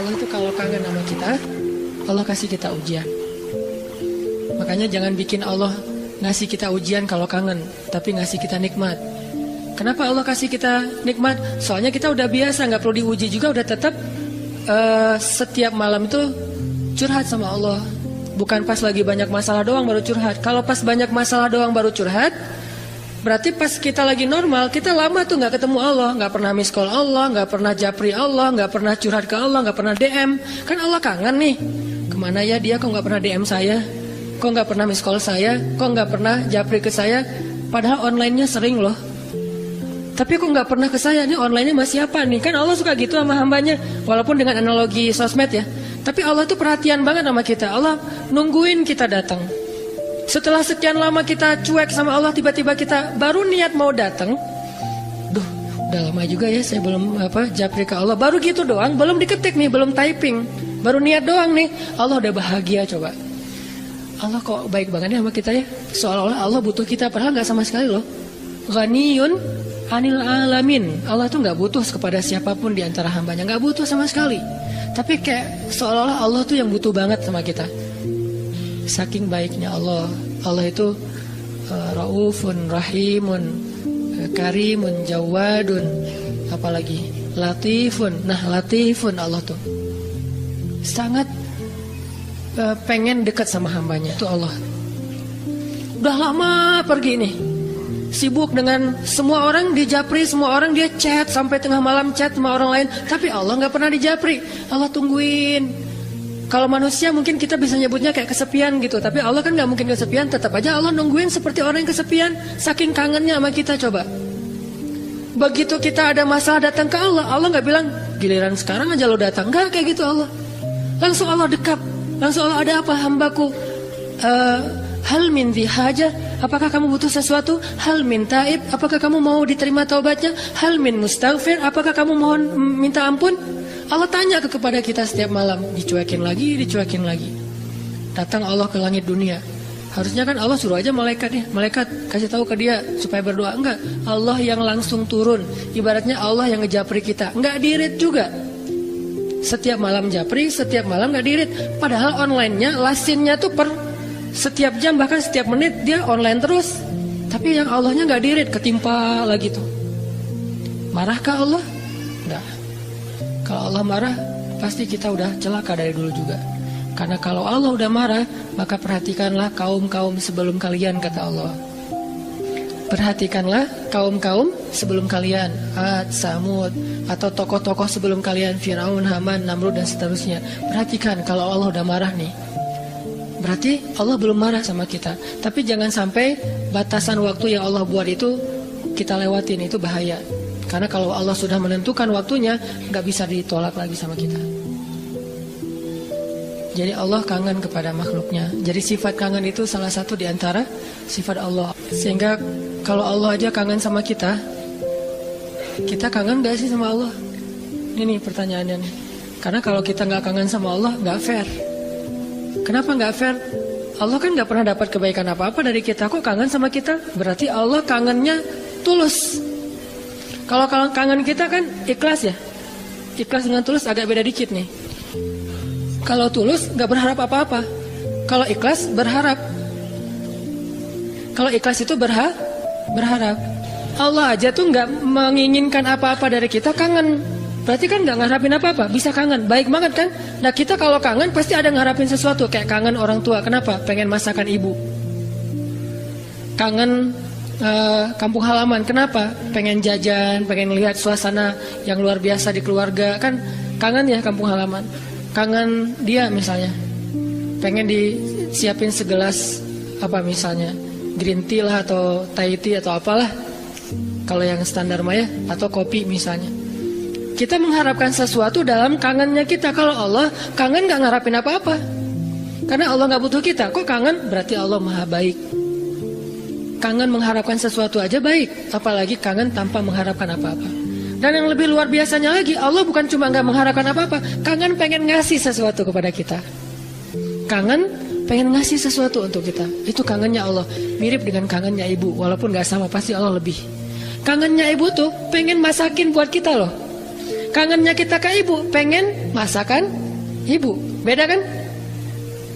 Allah itu kalau kangen sama kita, Allah kasih kita ujian. Makanya jangan bikin Allah ngasih kita ujian kalau kangen, tapi ngasih kita nikmat. Kenapa Allah kasih kita nikmat? Soalnya kita udah biasa, nggak perlu diuji juga, udah tetap setiap malam itu curhat sama Allah. Bukan pas lagi banyak masalah doang baru curhat. Kalau pas banyak masalah doang baru curhat, berarti pas kita lagi normal, kita lama tuh nggak ketemu Allah, nggak pernah miss call Allah, nggak pernah japri Allah, nggak pernah curhat ke Allah, nggak pernah DM. Kan Allah kangen nih, kemana ya dia, kok nggak pernah DM saya, kok nggak pernah miss call saya, kok nggak pernah japri ke saya, padahal online-nya sering loh. Tapi kok nggak pernah ke saya, nih online-nya masih apa nih? Kan Allah suka gitu sama hambanya, walaupun dengan analogi sosmed ya. Tapi Allah tuh perhatian banget sama kita. Allah nungguin kita datang. Setelah sekian lama kita cuek sama Allah, tiba-tiba kita baru niat mau datang. Duh, udah lama juga ya saya belum japri ke Allah. Baru gitu doang, belum diketik nih, belum typing. Baru niat doang nih. Allah udah bahagia coba. Allah kok baik banget ya sama kita ya. Seolah-olah Allah butuh kita, padahal nggak sama sekali loh. Ghaniyun anil alamin. Allah tuh nggak butuh kepada siapapun di antara hambanya, nggak butuh sama sekali. Tapi kayak seolah-olah Allah tuh yang butuh banget sama kita. Saking baiknya Allah. Allah itu raufun, rahimun, karimun, jawadun, apalagi latifun. Nah, latifun Allah tuh sangat pengen dekat sama hambanya. Itu Allah. Udah lama pergi nih, sibuk dengan semua orang dijapri, semua orang dia chat sampai tengah malam chat sama orang lain, tapi Allah nggak pernah dijapri. Allah tungguin. Kalau manusia mungkin kita bisa nyebutnya kayak kesepian gitu, tapi Allah kan nggak mungkin kesepian. Tetap aja Allah nungguin seperti orang yang kesepian, saking kangennya sama kita. Coba begitu kita ada masalah datang ke Allah, Allah nggak bilang giliran sekarang aja lo datang, nggak kayak gitu. Allah langsung, Allah dekat, langsung Allah, ada apa hambaku, hal min dhi hajah, apakah kamu butuh sesuatu? Hal min taib, apakah kamu mau diterima taubatnya? Hal min mustaghfir, apakah kamu mohon minta ampun? Allah tanya kepada kita setiap malam, dicuekin lagi, dicuekin lagi. Datang Allah ke langit dunia. Harusnya kan Allah suruh aja malaikat ya, malaikat kasih tahu ke dia supaya berdoa. Enggak, Allah yang langsung turun. Ibaratnya Allah yang ngejapri kita. Enggak dirit juga. Setiap malam japri, setiap malam enggak dirit. Padahal online-nya, lasinnya tuh per setiap jam, bahkan setiap menit dia online terus. Tapi yang Allahnya enggak dirit, ketimpa lagi tuh. Marahkah Allah? Enggak. Kalau Allah marah, pasti kita udah celaka dari dulu juga. Karena kalau Allah udah marah, maka perhatikanlah kaum-kaum sebelum kalian, kata Allah. Perhatikanlah kaum-kaum sebelum kalian, Ad, Samud, atau tokoh-tokoh sebelum kalian, Firaun, Haman, Namrud, dan seterusnya. Perhatikan kalau Allah udah marah nih, berarti Allah belum marah sama kita. Tapi jangan sampai batasan waktu yang Allah buat itu kita lewatin, itu bahaya. Karena kalau Allah sudah menentukan waktunya, nggak bisa ditolak lagi sama kita. Jadi Allah kangen kepada makhluknya. Jadi sifat kangen itu salah satu di antara sifat Allah. Sehingga kalau Allah aja kangen sama kita kangen nggak sih sama Allah? Ini pertanyaannya nih. Karena kalau kita nggak kangen sama Allah, nggak fair. Kenapa nggak fair? Allah kan nggak pernah dapat kebaikan apa-apa dari kita, kok kangen sama kita? Berarti Allah kangennya tulus. Kalau kangen kita kan ikhlas ya. Ikhlas dengan tulus agak beda dikit nih. Kalau tulus gak berharap apa-apa. Kalau ikhlas berharap. Kalau ikhlas itu berharap. Allah aja tuh gak menginginkan apa-apa dari kita, kangen. Berarti kan gak ngarapin apa-apa, bisa kangen. Baik banget kan. Nah kita kalau kangen pasti ada ngarapin sesuatu. Kayak kangen orang tua, kenapa? Pengen masakan ibu. Kangen kampung halaman, kenapa? Pengen jajan, pengen lihat suasana yang luar biasa di keluarga. Kan kangen ya kampung halaman. Kangen dia misalnya, pengen disiapin segelas apa misalnya, green tea lah atau Thai tea atau apalah, kalau yang standar mah ya, atau kopi misalnya. Kita mengharapkan sesuatu dalam kangennya kita. Kalau Allah kangen gak ngarapin apa-apa, karena Allah gak butuh kita. Kok kangen? Berarti Allah maha baik. Kangen mengharapkan sesuatu aja baik, apalagi kangen tanpa mengharapkan apa-apa. Dan yang lebih luar biasanya lagi, Allah bukan cuma gak mengharapkan apa-apa, kangen pengen ngasih sesuatu kepada kita. Kangen pengen ngasih sesuatu untuk kita. Itu kangennya Allah. Mirip dengan kangennya ibu, walaupun gak sama, pasti Allah lebih. Kangennya ibu tuh pengen masakin buat kita loh. Kangennya kita ke ibu, pengen masakan ibu. Beda kan?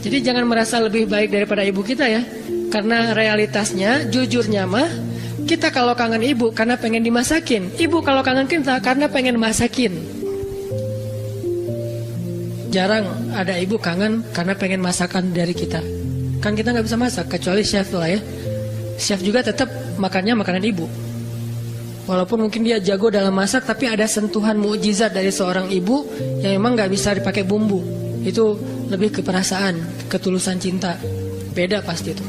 Jadi jangan merasa lebih baik daripada ibu kita ya. Karena realitasnya, jujurnya mah, kita kalau kangen ibu karena pengen dimasakin. Ibu kalau kangen kita karena pengen masakin. Jarang ada ibu kangen karena pengen masakan dari kita. Kan kita nggak bisa masak, kecuali chef lah ya. Chef juga tetap makannya makanan ibu. Walaupun mungkin dia jago dalam masak, tapi ada sentuhan mukjizat dari seorang ibu yang memang nggak bisa dipakai bumbu. Itu lebih ke perasaan, ketulusan cinta. Beda pasti itu.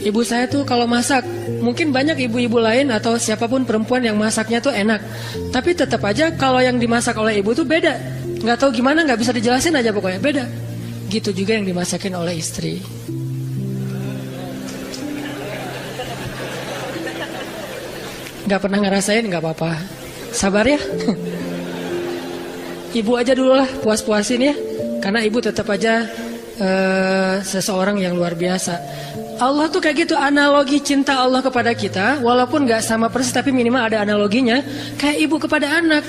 Ibu saya tuh kalau masak, mungkin banyak ibu-ibu lain atau siapapun perempuan yang masaknya tuh enak. Tapi tetap aja kalau yang dimasak oleh ibu tuh beda. Nggak tahu gimana, nggak bisa dijelasin aja pokoknya, beda. Gitu juga yang dimasakin oleh istri. Nggak pernah ngerasain, nggak apa-apa. Sabar ya. Ibu aja dulu lah, puas-puasin ya. Karena ibu tetap aja seseorang yang luar biasa. Allah tuh kayak gitu, analogi cinta Allah kepada kita, walaupun gak sama persis tapi minimal ada analoginya. Kayak ibu kepada anak.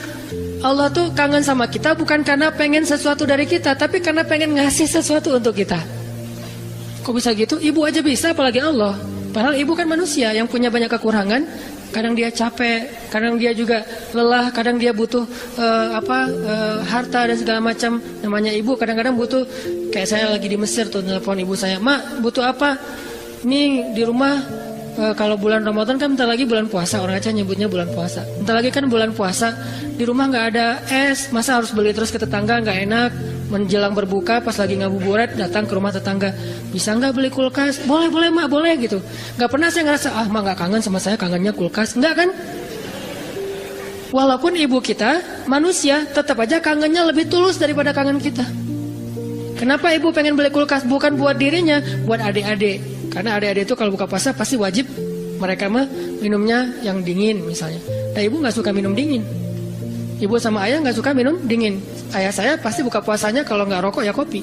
Allah tuh kangen sama kita bukan karena pengen sesuatu dari kita, tapi karena pengen ngasih sesuatu untuk kita. Kok bisa gitu? Ibu aja bisa, apalagi Allah. Padahal ibu kan manusia yang punya banyak kekurangan. Kadang dia capek, kadang dia juga lelah, kadang dia butuh harta dan segala macam. Namanya ibu kadang-kadang butuh. Kayak saya lagi di Mesir tuh, telepon ibu saya, "Mak, butuh apa? Nih di rumah kalau bulan Ramadan kan bentar lagi bulan puasa, orang Aceh nyebutnya bulan puasa. Bentar lagi kan bulan puasa, di rumah nggak ada es, masa harus beli terus ke tetangga, nggak enak. Menjelang berbuka pas lagi ngabuburit datang ke rumah tetangga, bisa nggak beli kulkas? Boleh mak, boleh gitu. Nggak pernah saya ngerasa mak nggak kangen sama saya, kangennya kulkas, nggak kan? Walaupun ibu kita manusia, tetap aja kangennya lebih tulus daripada kangen kita. Kenapa ibu pengen beli kulkas? Bukan buat dirinya, buat adik-adik. Karena adik-adik itu kalau buka puasa pasti wajib mereka mah minumnya yang dingin misalnya. Nah ibu nggak suka minum dingin. Ibu sama ayah nggak suka minum dingin. Ayah saya pasti buka puasanya kalau nggak rokok ya kopi.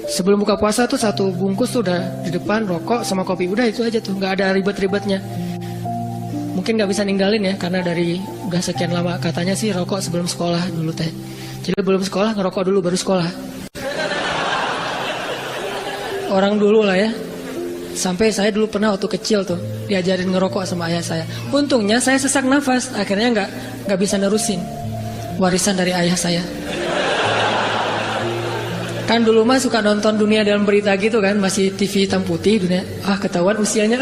Sebelum buka puasa tuh satu bungkus tuh udah di depan, rokok sama kopi, udah itu aja tuh, nggak ada ribet-ribetnya. Mungkin nggak bisa ninggalin ya karena dari udah sekian lama, katanya sih rokok sebelum sekolah dulu teh. Jadi belum sekolah ngerokok dulu baru sekolah. Orang dulu lah ya. Sampai saya dulu pernah waktu kecil tuh diajarin ngerokok sama ayah saya. Untungnya saya sesak nafas, akhirnya nggak bisa nerusin. Warisan dari ayah saya. Kan dulu mah suka nonton Dunia Dalam Berita gitu kan, masih TV hitam putih. Dunia, ketahuan usianya.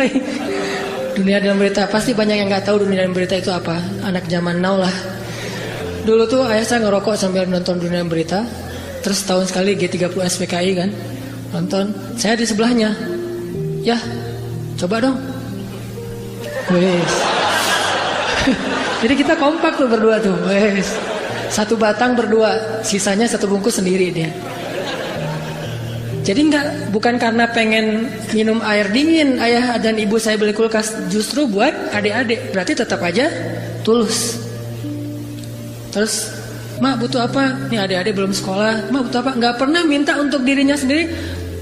Dunia Dalam Berita, pasti banyak yang nggak tahu Dunia Dalam Berita itu apa. Anak zaman now lah. Dulu tuh ayah saya ngerokok sambil nonton Dunia Dalam Berita. Terus tahun sekali G30 SPKI kan nonton, saya di sebelahnya. Ya, coba dong. Wes. Jadi kita kompak tuh berdua tuh. Wes. Satu batang berdua, sisanya satu bungkus sendiri dia. Jadi bukan karena pengen minum air dingin ayah dan ibu saya beli kulkas, justru buat adik-adik. Berarti tetap aja tulus. Terus, "Mak butuh apa?" Nih adik-adik belum sekolah. "Mak butuh apa?" Nggak pernah minta untuk dirinya sendiri.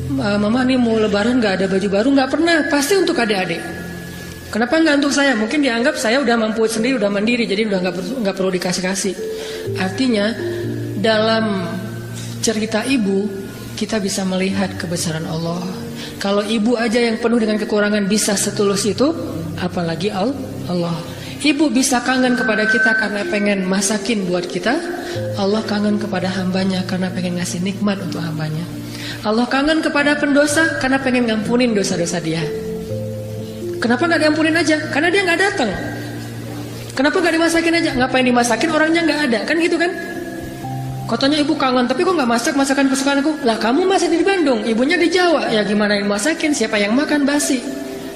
"Mama nih mau lebaran nggak ada baju baru." Nggak pernah, pasti untuk adik-adik. Kenapa nggak untuk saya? Mungkin dianggap saya udah mampu sendiri, udah mandiri, jadi udah nggak perlu dikasih-kasih. Artinya dalam cerita ibu kita bisa melihat kebesaran Allah. Kalau ibu aja yang penuh dengan kekurangan bisa setulus itu, apalagi Allah. Ibu bisa kangen kepada kita karena pengen masakin buat kita. Allah kangen kepada hambanya karena pengen ngasih nikmat untuk hambanya. Allah kangen kepada pendosa karena pengen ngampunin dosa-dosa dia. Kenapa gak diampunin aja? Karena dia gak datang. Kenapa gak dimasakin aja? Ngapain dimasakin, orangnya gak ada. Kan gitu kan? Katanya ibu kangen, tapi kok gak masak masakan kesukaanku? Lah kamu masih di Bandung, ibunya di Jawa. Ya gimana yang masakin, siapa yang makan basi?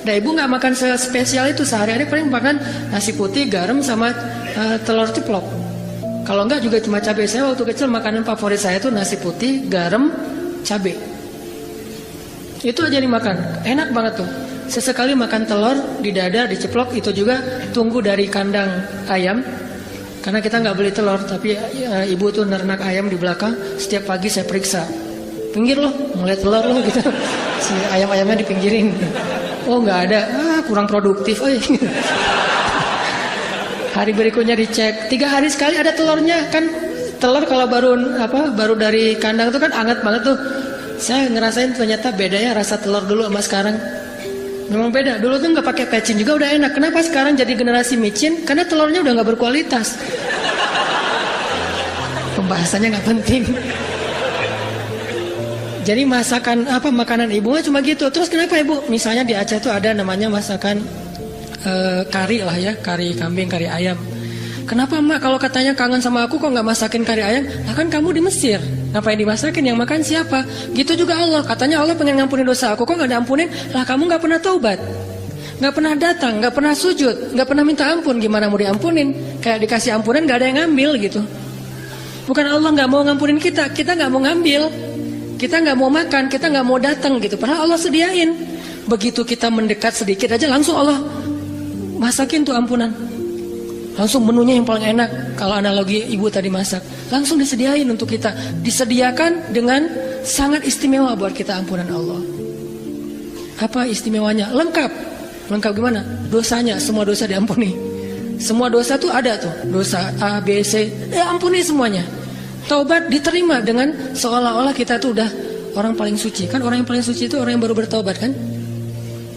Nah ibu gak makan spesial itu. Sehari-hari paling makan nasi putih, garam, sama telur ceplok. Kalau enggak juga cuma cabai. Saya waktu kecil makanan favorit saya itu nasi putih, garam, cabai. Itu aja dimakan, enak banget tuh. Sesekali makan telur di dada, diceplok, itu juga tunggu dari kandang ayam. Karena kita nggak beli telur, tapi ibu tuh nernak ayam di belakang. Setiap pagi saya periksa, pinggir loh, ngeliat telur loh gitu. Si ayam-ayamnya dipinggirin. Oh nggak ada, kurang produktif. Hari berikutnya dicek, 3 hari sekali ada telurnya. Kan telur kalau baru dari kandang itu kan hangat banget tuh. Saya ngerasain ternyata bedanya rasa telur dulu sama sekarang. Memang beda. Dulu tuh nggak pakai pecin juga udah enak. Kenapa sekarang jadi generasi micin? Karena telurnya udah nggak berkualitas. Pembahasannya nggak penting. Jadi makanan ibu cuma gitu. Terus kenapa ibu? Misalnya di Aceh tuh ada namanya masakan kari lah ya, kari kambing, kari ayam. Kenapa mak kalau katanya kangen sama aku kok nggak masakin kari ayam? Nah kan kamu di Mesir, ngapain dimasakin? Yang makan siapa? Gitu juga Allah, katanya Allah pengen ngampunin dosa aku, kok nggak diampunin? Lah kamu nggak pernah taubat, nggak pernah datang, nggak pernah sujud, nggak pernah minta ampun, gimana mau diampunin? Kayak dikasih ampunan nggak ada yang ngambil gitu. Bukan Allah nggak mau ngampunin kita nggak mau ngambil, kita nggak mau makan, kita nggak mau datang gitu. Padahal Allah sediain. Begitu kita mendekat sedikit aja langsung Allah masakin tuh ampunan. Langsung menunya yang paling enak. Kalau analogi ibu tadi masak, langsung disediain untuk kita. Disediakan dengan sangat istimewa buat kita ampunan Allah. Apa istimewanya? Lengkap. Lengkap gimana? Dosanya, semua dosa diampuni. Semua dosa tuh ada tuh. Dosa A, B, C, ampuni semuanya. Taubat diterima dengan seolah-olah kita tuh udah orang paling suci. Kan orang yang paling suci itu orang yang baru bertaubat kan?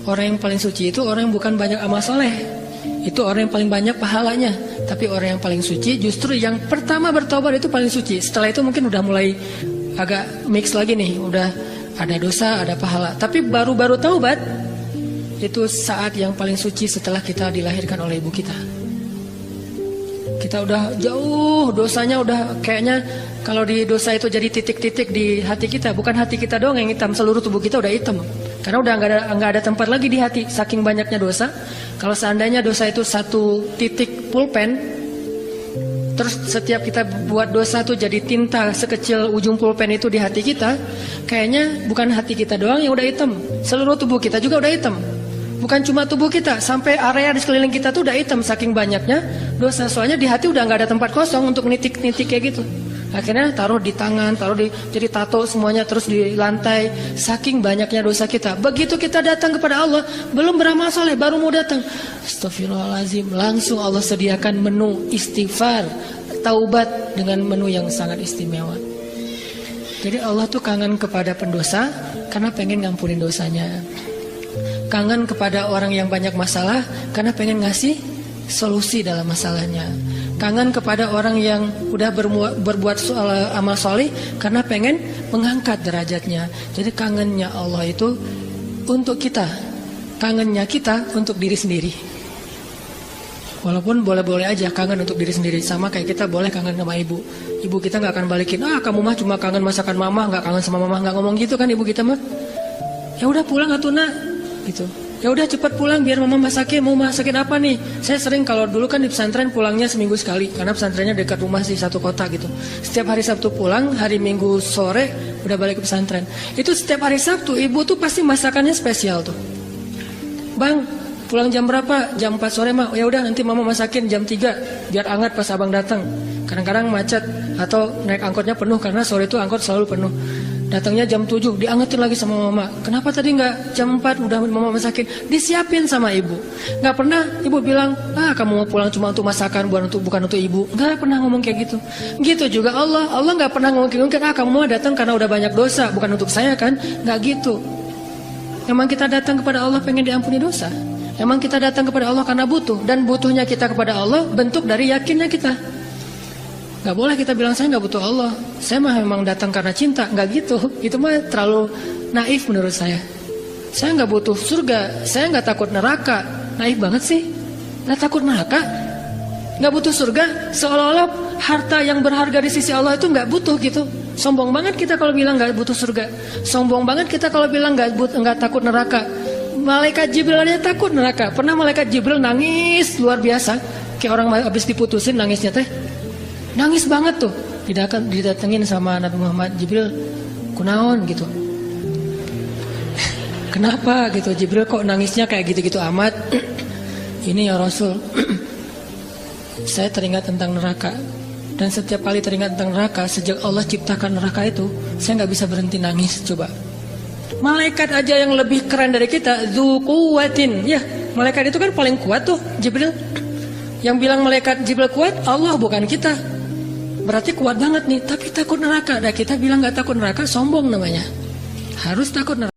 Orang yang paling suci itu orang yang bukan banyak amal soleh. Itu orang yang paling banyak pahalanya. Tapi orang yang paling suci justru yang pertama bertobat itu paling suci. Setelah itu mungkin udah mulai agak mix lagi nih. Udah ada dosa, ada pahala. Tapi baru-baru taubat itu saat yang paling suci setelah kita dilahirkan oleh ibu kita. Kita udah jauh dosanya, udah kayaknya kalau di dosa itu jadi titik-titik di hati kita. Bukan hati kita doang yang hitam, seluruh tubuh kita udah hitam. Karena udah nggak ada tempat lagi di hati, saking banyaknya dosa. Kalau seandainya dosa itu satu titik pulpen, terus setiap kita buat dosa tuh jadi tinta sekecil ujung pulpen itu di hati kita, kayaknya bukan hati kita doang yang udah hitam, seluruh tubuh kita juga udah hitam. Bukan cuma tubuh kita, sampai area di sekeliling kita tuh udah hitam saking banyaknya dosa. Soalnya di hati udah nggak ada tempat kosong untuk nitik-nitik kayak gitu. Akhirnya taruh di tangan, jadi tato semuanya, terus di lantai. Saking banyaknya dosa kita. Begitu kita datang kepada Allah, belum beramal soleh, baru mau datang, astagfirullahaladzim, langsung Allah sediakan menu istighfar, taubat dengan menu yang sangat istimewa. Jadi Allah tuh kangen kepada pendosa karena pengen ngampunin dosanya. Kangen kepada orang yang banyak masalah karena pengen ngasih solusi dalam masalahnya. Kangen kepada orang yang udah berbuat amal soleh karena pengen mengangkat derajatnya. Jadi kangennya Allah itu untuk kita, kangennya kita untuk diri sendiri. Walaupun boleh-boleh aja kangen untuk diri sendiri. Sama kayak kita boleh kangen sama ibu. Ibu kita gak akan balikin, kamu mah cuma kangen masakan mama, gak kangen sama mama. Gak ngomong gitu kan ibu kita mah. Ya udah pulang atuh nak gitu. Ya udah cepat pulang biar mama masakin. Mau masakin apa nih? Saya sering kalau dulu kan di pesantren pulangnya seminggu sekali karena pesantrennya dekat rumah sih, satu kota gitu. Setiap hari Sabtu pulang, hari Minggu sore udah balik ke pesantren. Itu setiap hari Sabtu ibu tuh pasti masakannya spesial tuh. Bang, pulang jam berapa? Jam 4 sore mah. Ya udah nanti mama masakin jam 3 biar hangat pas abang datang. Kadang-kadang macet atau naik angkotnya penuh karena sore itu angkot selalu penuh. Datangnya jam 7, diangetin lagi sama mama. Kenapa tadi nggak jam 4 udah mama masakin? Disiapin sama ibu. Nggak pernah ibu bilang, kamu mau pulang cuma untuk masakan, bukan untuk ibu. Nggak pernah ngomong kayak gitu. Gitu juga Allah nggak pernah ngomong kayak gitu. Kamu mau datang karena udah banyak dosa, bukan untuk saya kan? Nggak gitu. Memang kita datang kepada Allah pengen diampuni dosa. Memang kita datang kepada Allah karena butuh. Dan butuhnya kita kepada Allah bentuk dari yakinnya kita. Gak boleh kita bilang saya gak butuh Allah, saya mah memang datang karena cinta. Gak gitu, itu mah terlalu naif menurut saya. Saya gak butuh surga, saya gak takut neraka. Naif banget sih, gak takut neraka, gak butuh surga. Seolah-olah harta yang berharga di sisi Allah itu gak butuh gitu. Sombong banget kita kalau bilang gak butuh surga. Sombong banget kita kalau bilang gak takut neraka. Malaikat Jibril aja takut neraka. Pernah malaikat Jibril nangis luar biasa, kayak orang habis diputusin nangisnya teh. Nangis banget tuh, didatengin sama Nabi Muhammad. Jibril, kunaon gitu. Kenapa gitu Jibril kok nangisnya kayak gitu-gitu amat? Ini ya Rasul, saya teringat tentang neraka. Dan setiap kali teringat tentang neraka, sejak Allah ciptakan neraka itu, saya gak bisa berhenti nangis. Coba malaikat aja yang lebih keren dari kita, dzu quwwatin. Ya, malaikat itu kan paling kuat tuh, Jibril. Yang bilang malaikat Jibril kuat, Allah bukan kita. Berarti kuat banget nih, tapi takut neraka. Dan kita bilang gak takut neraka, sombong namanya. Harus takut neraka.